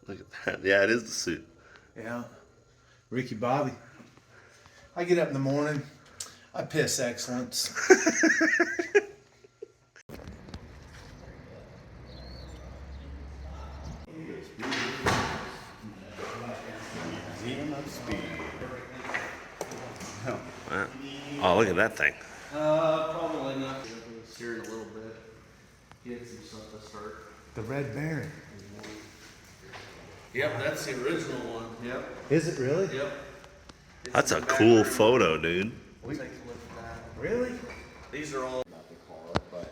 Look at that. Yeah, it is the suit. Yeah. Ricky Bobby. I get up in the morning. I piss excellence. Museum of Speed. Wow. Oh, look at that thing. Probably not. Steer it a little bit. Get some stuff to start. The Red Baron. Yep, that's the original one. Yep. Is it really? Yep. That's a cool photo, dude. We'll take a look at that. Really? These are all. Not the car, but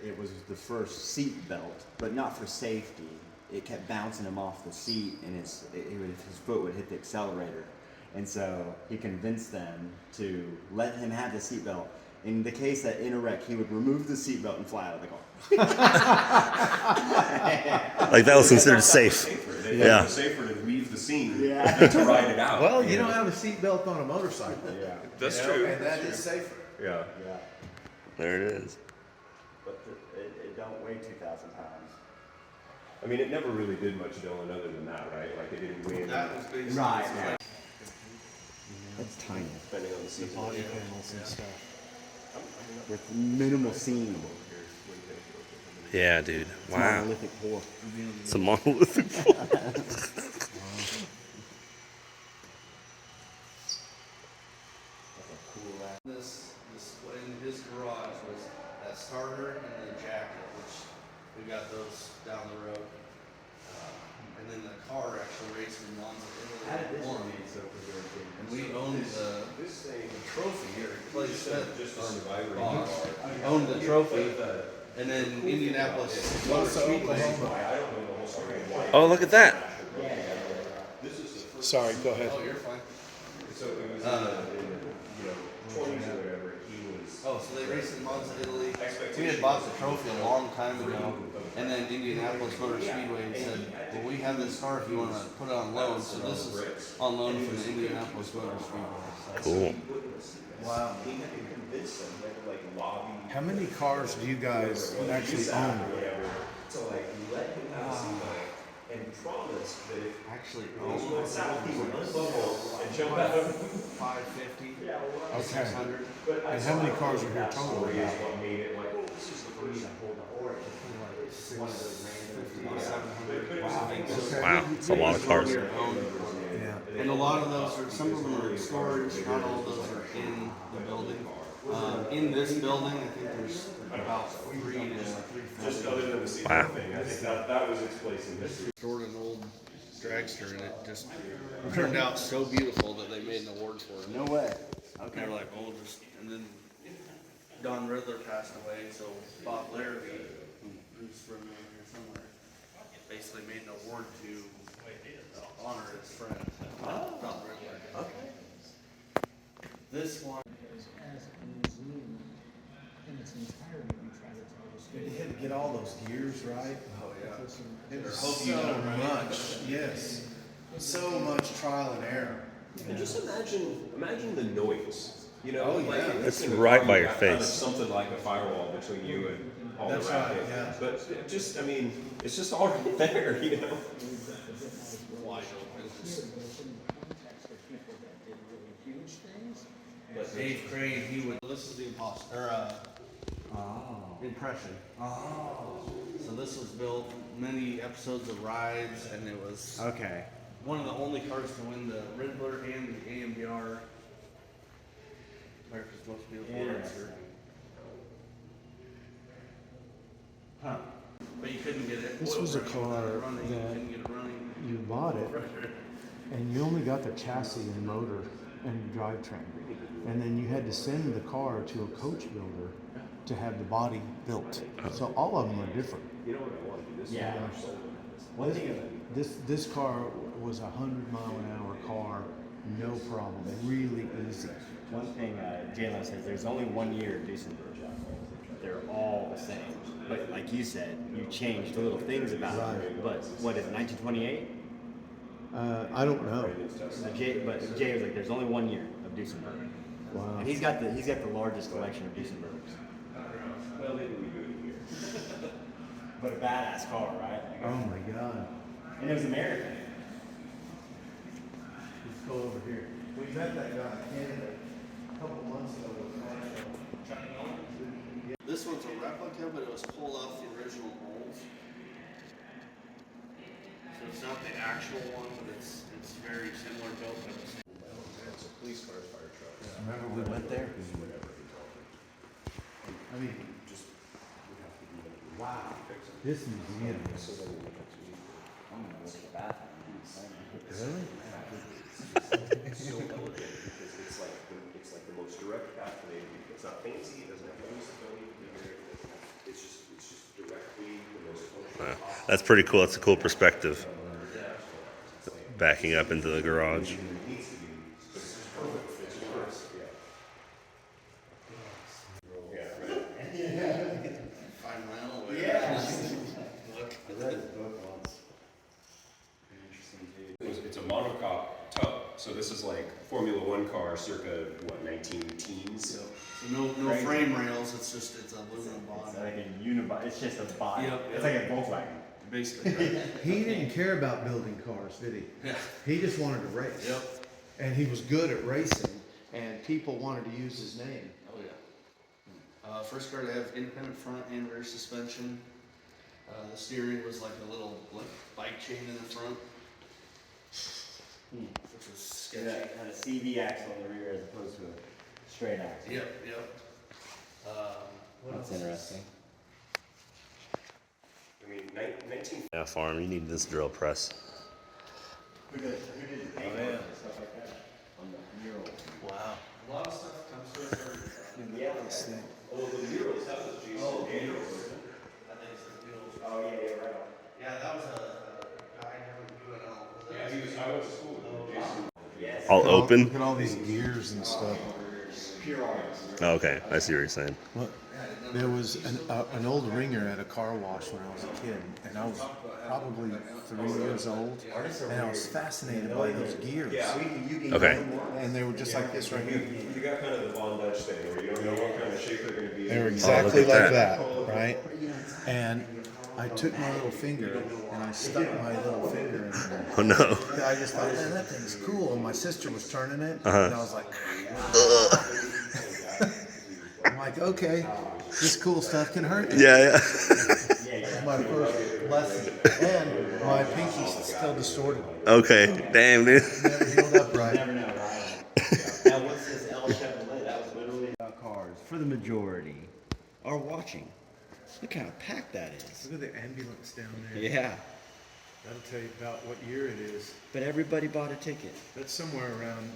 it was the first seat belt, but not for safety. It kept bouncing him off the seat, and his foot would hit the accelerator. And so he convinced them to let him have the seatbelt. In the case that in a wreck, he would remove the seatbelt and fly out of the car. Like that was considered safe. It was safer to leave the scene than to ride it out. Well, you don't have a seatbelt on a motorcycle. Yeah. That's You know, true. And that is safer. Yeah. Yeah. There it is. But it don't weigh 2,000 pounds. I mean, it never really did much, Dylan, other than that, right? Like, it didn't weigh That was basically. Right. That's tiny. depending on the season. panels and stuff. With minimal seam. Yeah, dude. Wow. Monolithic whore. It's a monolithic. This in his garage was that starter and the jacket, which we got those down the road. And then the car actually raced in Monza, Italy. Won. And we owned the trophy here. Clay Smith, our boss, owned the trophy. And then Indianapolis Motor Speedway. Oh, look at that. Sorry, go ahead. Oh, you're fine. So it was in the 20s or whatever. He was. Oh, so they raced in Monza, Italy. We had bought the trophy a long time ago, and then Indianapolis Motor Speedway said, "Well, we have this car if you want to put it on loan." So this is on loan from the Indianapolis Motor Speedway. Cool. Wow. He had to convince them. They would like lobby. How many cars do you guys actually own? So like let him have a seatbelt and promise that if Actually, he went south, he would unbuckle and jump out of 550, Okay. 600. And how many cars are here total? story is what made it like, oh, this is the first. 700. Wow. It's a lot of cars. Yeah. And a lot of those are, some of them are in storage, not all of those are in the building. In this building, I think there's about 3 to 350. Just other than the seatbelt Wow. thing, I think that was its place in history. Stored an old dragster and it just turned out so beautiful that they made an award for it. No way. And they were like, oh, just, and then Don Riddler passed away, so Bob Larrabee, who's from here somewhere, basically made an award to honor his friend, Don Riddler. Okay. This one. As a museum in its entirety, we try to tell the story. You had to get all those gears right. Oh, yeah. It was so much, yes. So much trial and error. And just imagine the noise. You know, Oh, like yeah. It's in a right car, by you your got kind of face. something like a firewall between you and all That's the racket. right, yeah. But it just, I mean, it's just all right there, you know. Wide open. Context of people that did really huge things. But Dave Crane, he would, this is the imposter, impression. Oh. So this was built many episodes of rides, and it was Okay. one of the only cars to win the Riddler and the AMBR, America's Most Beautiful Racer. Huh. But you couldn't get it. This oil was a running without car it running. You that couldn't get it running. You bought it, and you only got the chassis and motor and drivetrain. And then you had to send the car to a coach builder to have the body built. So all of them are different. You know what I want to do this Yeah. One thing This car was a 100-mile-an-hour car, no problem, really easy. One thing Jalen says, there's only 1 year of Duesenberg. They're all the same. But like you said, you changed little things about it. But what is it, 1928? I don't know. But Jay was like, there's only 1 year of Duesenberg. Wow. And he's got the largest collection of Duesenbergs. well, they didn't do it here. But a badass car, right? Oh my God. And it was American. Let's go over here. We met that guy in Canada a couple months ago with This one's a replica, but it was pulled off the original molds. So it's not the actual one, but it's very similar built. It's a police car, fire truck. Remember we went there? I mean, Just, we have to do it. wow. This museum is So then we look at I'm gonna go to the bathroom. really? it's so elegant because it's like the most direct pathway. It's not fancy, it doesn't have holes that don't need to be there. It's just directly the most functional. That's pretty cool. That's a cool perspective. Backing up into the garage. Find my own way. Yeah. Look. I read his book once. Interesting dude. It's a monocoque tub, so this is like Formula One car circa, what, 19 teens? So no frame rails, it's aluminum It's body. like a unibody. It's just a body. Yep, It's yep. like a Volkswagen. Basically, right? He didn't care about building cars, did he? Yeah. He just wanted to race. Yep. And he was good at racing, and people wanted to use his name. Oh yeah. First car to have independent front and rear suspension. The steering was like a little bike chain in the front, which was sketchy. It had a CV axle on the rear as opposed to a straight axle. Yep, yep. What That's else? interesting. I mean, 19. Yeah, farm. You need this drill press. Who did the paint and stuff like that? On the mural. Wow. A lot of stuff comes to us every Yeah. Oh, the murals, that was Jason Daniels. I think it's the deals. Oh, yeah, yeah, right on. Yeah, that was a guy named UNL. Yeah, I went to school with Jason. Yes. All open. Look at all these gears and stuff. Pure arms. Oh, okay, I see what you're saying. Look, there was an old ringer at a car wash when I was a kid, and I was probably 3 years old, and I was fascinated by those gears. Okay. And they were just like this right here. You got kind of the Von Dutch thing where you don't know what kind of shape they're going to be. They were look exactly at like that. that, right? And I took my little finger and I stuck my little finger in there. Oh no. I just thought, man, that thing's cool. And my sister was turning it, Uh-huh. and I was like, I'm like, okay, this cool stuff can hurt you. Yeah, yeah. My first lesson, and my pinky's still distorted. Okay. Damn, dude. Never healed up right. Never know, right? Now, what's this L Chevrolet? That was literally cars, for the majority, are watching. Look how packed that is. Look at the ambulance down there. Yeah, That'll tell you about what year it is. but everybody bought a ticket. That's somewhere around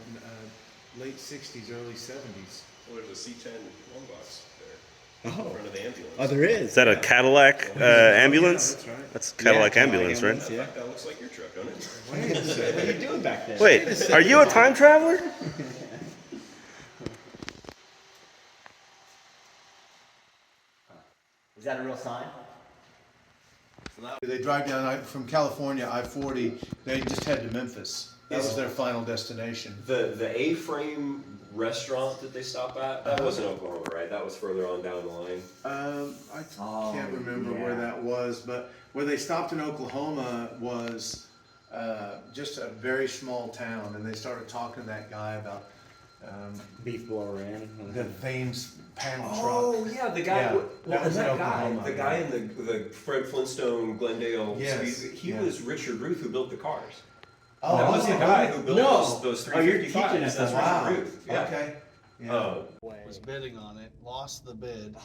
late 60s, early 70s. Well, there's a C10 long box there Oh, in front of the ambulance. oh, there is. Is that a Cadillac ambulance? that's right. That's Cadillac Yeah, ambulance, right? Yeah. That looks like your truck, don't it? What are you doing back there? Wait, are you a time traveler? Is that a real sign? They drive down from California, I-40. They just head to Memphis. That was their final destination. The A-frame restaurant that they stop at, that wasn't Oklahoma, right? That was further on down the line. I Oh, can't remember yeah. where that was, but where they stopped in Oklahoma was just a very small town, and they started talking to that guy about Beef blower in. the Vanes panel Oh truck. yeah, the guy. Yeah, Well, that was and that in guy, Oklahoma, the guy in the Fred Flintstone Glendale. Yes, He yeah. was Richard Ruth who built the cars. Oh, that was the guy who built No. those Oh, you're 355s. teaching us That's that. Wow. Richard Ruth. Yeah. Okay. Yeah. Was bidding on it, lost the bid.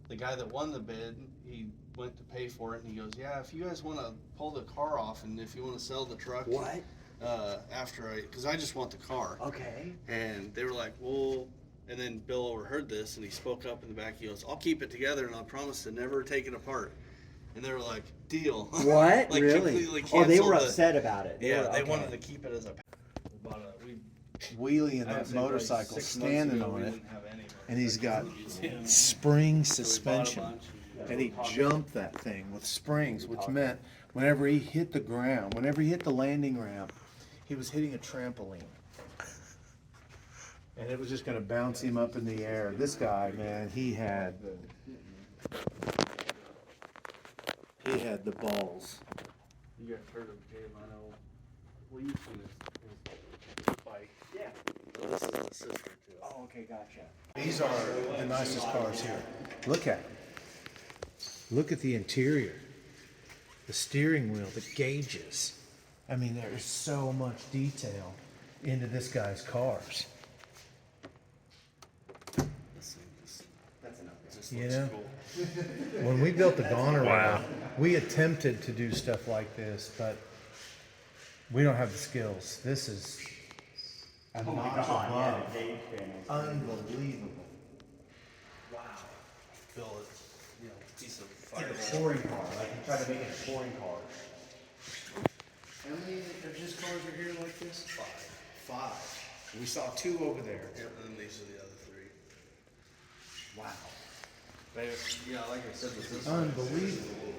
The guy that won the bid, he went to pay for it, and he goes, "Yeah, if you guys want to pull the car off, and if you want to sell the truck, What? because I just want the car." Okay. And they were like, "Well," and then Bill overheard this, and he spoke up in the back. He goes, "I'll keep it together, and I'll promise to never take it apart." And they were like, "Deal." What? Like, really? completely Oh, they canceled were the- upset about it. Yeah, they okay. wanted to keep it as a. We bought we Wheelie and I would that say probably motorcycle 6 months standing ago, on we it, didn't have any. and he's got Yeah. spring So we bought a suspension. bunch. And he jumped that thing with springs, which meant whenever he hit the ground, whenever he hit the landing ramp, he was hitting a trampoline. And it was just going to bounce him up in the air. This guy, man, he had the balls. You guys heard of Jay Leno? Well, you've seen his bike. Yeah. This is the sister to it. Oh, okay, gotcha. These are the nicest cars here. Look at them. Look at the interior, the steering wheel, the gauges. I mean, there is so much detail into this guy's cars. That's enough. Just You looks know? cool. When we built the Goner, Wow. we attempted to do stuff like this, but we don't have the skills. This is a Oh my notch god, yeah, above. the gauge panels. Unbelievable. Wow. Bill, it's, you know, piece of It's like fire. a touring car, like you try to make it a touring car. How many of his cars are here like this? 5. 5. We saw 2 over there. Yep, and these are the other 3. Wow. They, yeah, like I said, with this Unbelievable.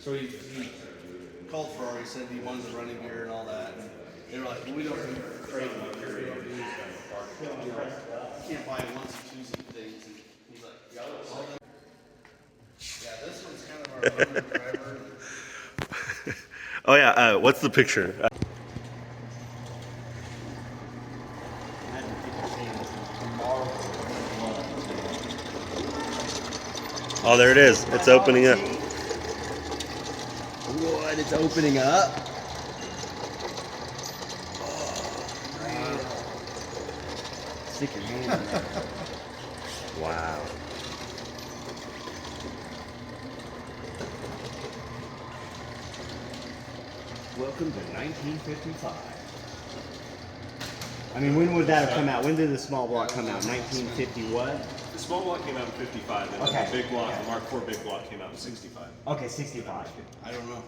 So he called Ferrari, said he wanted the running gear and all that. And they were like, well, we don't do trade gear, we don't do, you can't buy onesie-twosie things. And he's like, well, then. Yeah, this one's kind of our running driver. Oh yeah. What's the picture? Imagine people seeing this tomorrow. Oh, there it is. It's opening up. What? It's opening up? Stick your hand in there. Wow. Welcome to 1955. I mean, when would that have come out? When did the small block come out? 1950 what? The small block came out in 55, and Okay. then the big block, the Mark IV big block came out in 65. Okay, 65. I don't know.